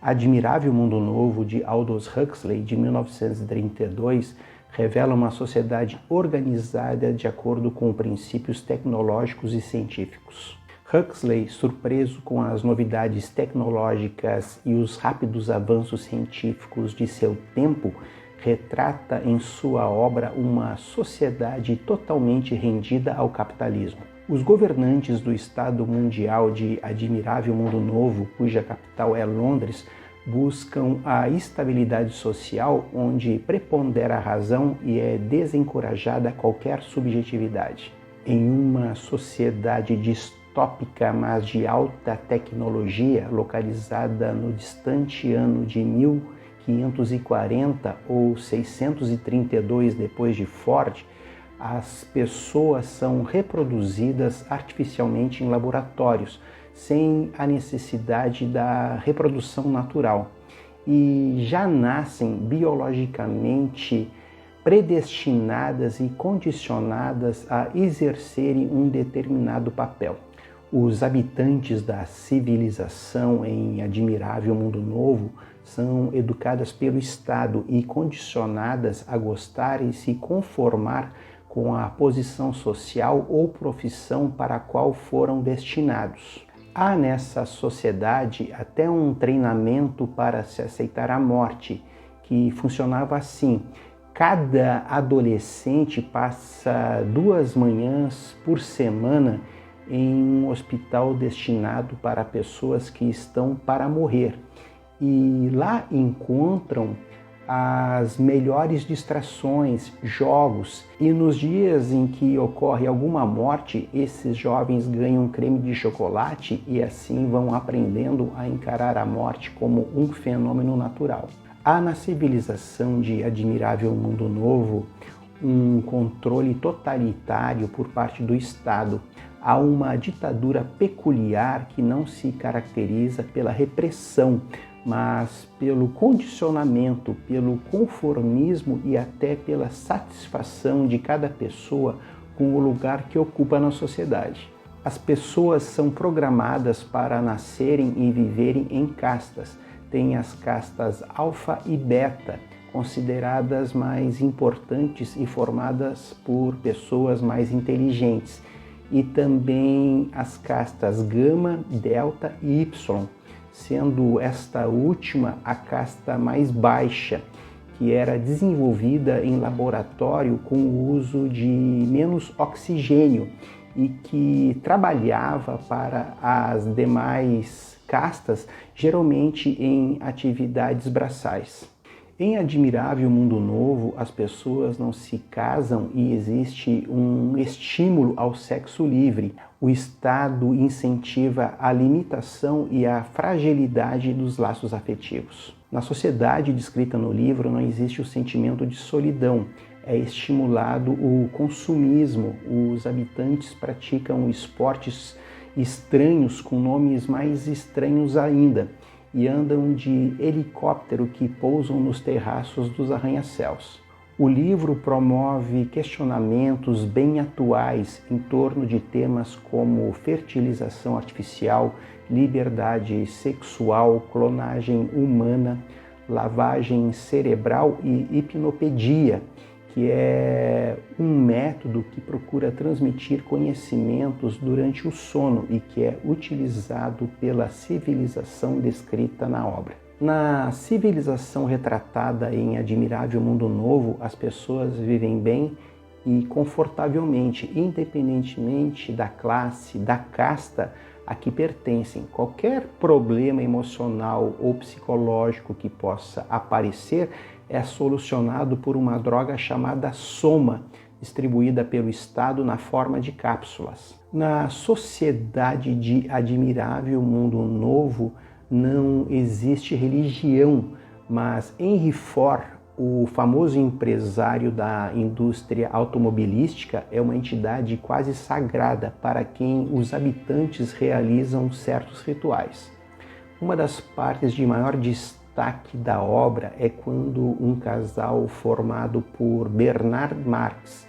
Admirável Mundo Novo, de Aldous Huxley, de 1932, revela uma sociedade organizada de acordo com princípios tecnológicos e científicos. Huxley, surpreso com as novidades tecnológicas e os rápidos avanços científicos de seu tempo, retrata em sua obra uma sociedade totalmente rendida ao capitalismo. Os governantes do Estado Mundial de Admirável Mundo Novo, cuja capital é Londres, buscam a estabilidade social onde prepondera a razão e é desencorajada qualquer subjetividade. Em uma sociedade distópica, mas de alta tecnologia, localizada no distante ano de 1540 ou 632 depois de Ford, as pessoas são reproduzidas artificialmente em laboratórios, sem a necessidade da reprodução natural, e já nascem biologicamente predestinadas e condicionadas a exercerem um determinado papel. Os habitantes da civilização em Admirável Mundo Novo são educadas pelo Estado e condicionadas a gostar e se conformar com a posição social ou profissão para a qual foram destinados. Há nessa sociedade até um treinamento para se aceitar a morte, que funcionava assim: cada adolescente passa 2 manhãs por semana em um hospital destinado para pessoas que estão para morrer, e lá encontram as melhores distrações, jogos, e nos dias em que ocorre alguma morte, esses jovens ganham creme de chocolate e assim vão aprendendo a encarar a morte como um fenômeno natural. Há na civilização de Admirável Mundo Novo um controle totalitário por parte do Estado. Há uma ditadura peculiar que não se caracteriza pela repressão, mas pelo condicionamento, pelo conformismo e até pela satisfação de cada pessoa com o lugar que ocupa na sociedade. As pessoas são programadas para nascerem e viverem em castas. Tem as castas alfa e beta, consideradas mais importantes e formadas por pessoas mais inteligentes, e também as castas gama, delta e y, sendo esta última a casta mais baixa, que era desenvolvida em laboratório com o uso de menos oxigênio e que trabalhava para as demais castas, geralmente em atividades braçais. Em Admirável Mundo Novo, as pessoas não se casam e existe um estímulo ao sexo livre. O Estado incentiva a limitação e a fragilidade dos laços afetivos. Na sociedade descrita no livro não existe o sentimento de solidão. É estimulado o consumismo. Os habitantes praticam esportes estranhos com nomes mais estranhos ainda, e andam de helicóptero que pousam nos terraços dos arranha-céus. O livro promove questionamentos bem atuais em torno de temas como fertilização artificial, liberdade sexual, clonagem humana, lavagem cerebral e hipnopedia, que é um método que procura transmitir conhecimentos durante o sono e que é utilizado pela civilização descrita na obra. Na civilização retratada em Admirável Mundo Novo, as pessoas vivem bem e confortavelmente, independentemente da classe, da casta a que pertencem. Qualquer problema emocional ou psicológico que possa aparecer é solucionado por uma droga chamada soma, distribuída pelo Estado na forma de cápsulas. Na sociedade de Admirável Mundo Novo não existe religião, mas Henry Ford, o famoso empresário da indústria automobilística, é uma entidade quase sagrada para quem os habitantes realizam certos rituais. Uma das partes de maior destaque da obra é quando um casal formado por Bernard Marx,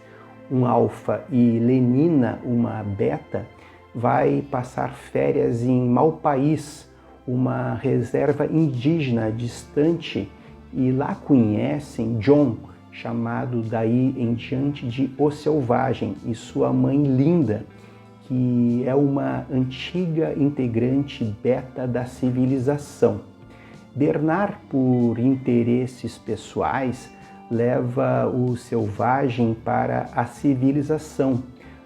um alfa, e Lenina, uma beta, vai passar férias em Malpaís, uma reserva indígena distante, e lá conhecem John, chamado daí em diante de O Selvagem, e sua mãe Linda, que é uma antiga integrante beta da civilização. Bernard, por interesses pessoais, leva o selvagem para a civilização,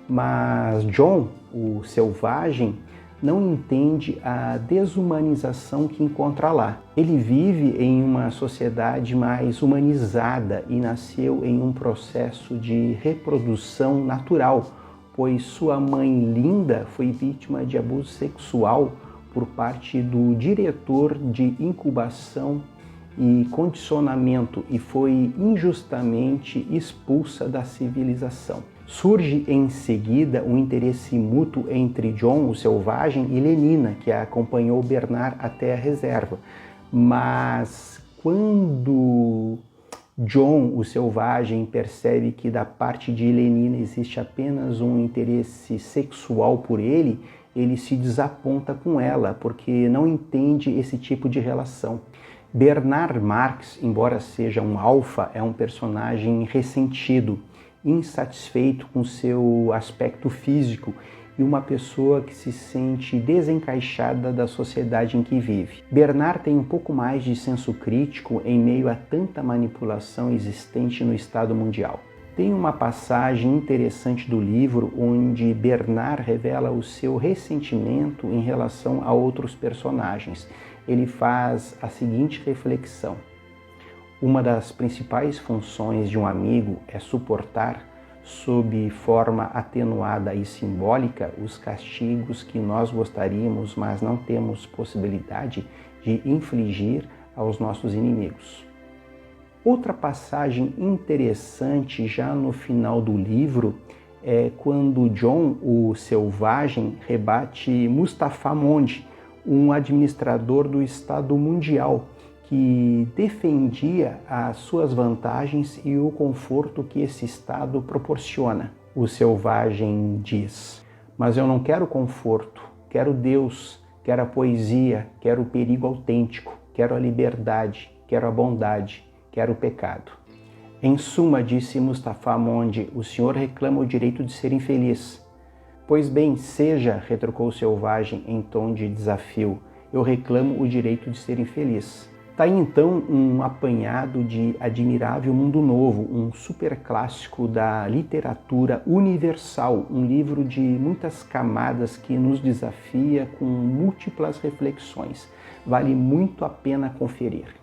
mas John, o selvagem, não entende a desumanização que encontra lá. Ele vive em uma sociedade mais humanizada e nasceu em um processo de reprodução natural, pois sua mãe Linda foi vítima de abuso sexual por parte do diretor de incubação e condicionamento e foi injustamente expulsa da civilização. Surge em seguida um interesse mútuo entre John, o selvagem, e Lenina, que acompanhou Bernard até a reserva. Mas quando John, o selvagem, percebe que da parte de Lenina existe apenas um interesse sexual por ele, ele se desaponta com ela, porque não entende esse tipo de relação. Bernard Marx, embora seja um alfa, é um personagem ressentido, insatisfeito com seu aspecto físico e uma pessoa que se sente desencaixada da sociedade em que vive. Bernard tem um pouco mais de senso crítico em meio a tanta manipulação existente no Estado mundial. Tem uma passagem interessante do livro onde Bernard revela o seu ressentimento em relação a outros personagens. Ele faz a seguinte reflexão: uma das principais funções de um amigo é suportar, sob forma atenuada e simbólica, os castigos que nós gostaríamos, mas não temos possibilidade de infligir aos nossos inimigos. Outra passagem interessante já no final do livro é quando John, o selvagem, rebate Mustafa Mondi, um administrador do Estado Mundial, que defendia as suas vantagens e o conforto que esse Estado proporciona. O selvagem diz: mas eu não quero conforto, quero Deus, quero a poesia, quero o perigo autêntico, quero a liberdade, quero a bondade, quero o pecado. Em suma, disse Mustafa Mondi, o senhor reclama o direito de ser infeliz. Pois bem, seja, retrucou o selvagem em tom de desafio, eu reclamo o direito de ser infeliz. Tá aí então um apanhado de Admirável Mundo Novo, um superclássico da literatura universal, um livro de muitas camadas que nos desafia com múltiplas reflexões. Vale muito a pena conferir.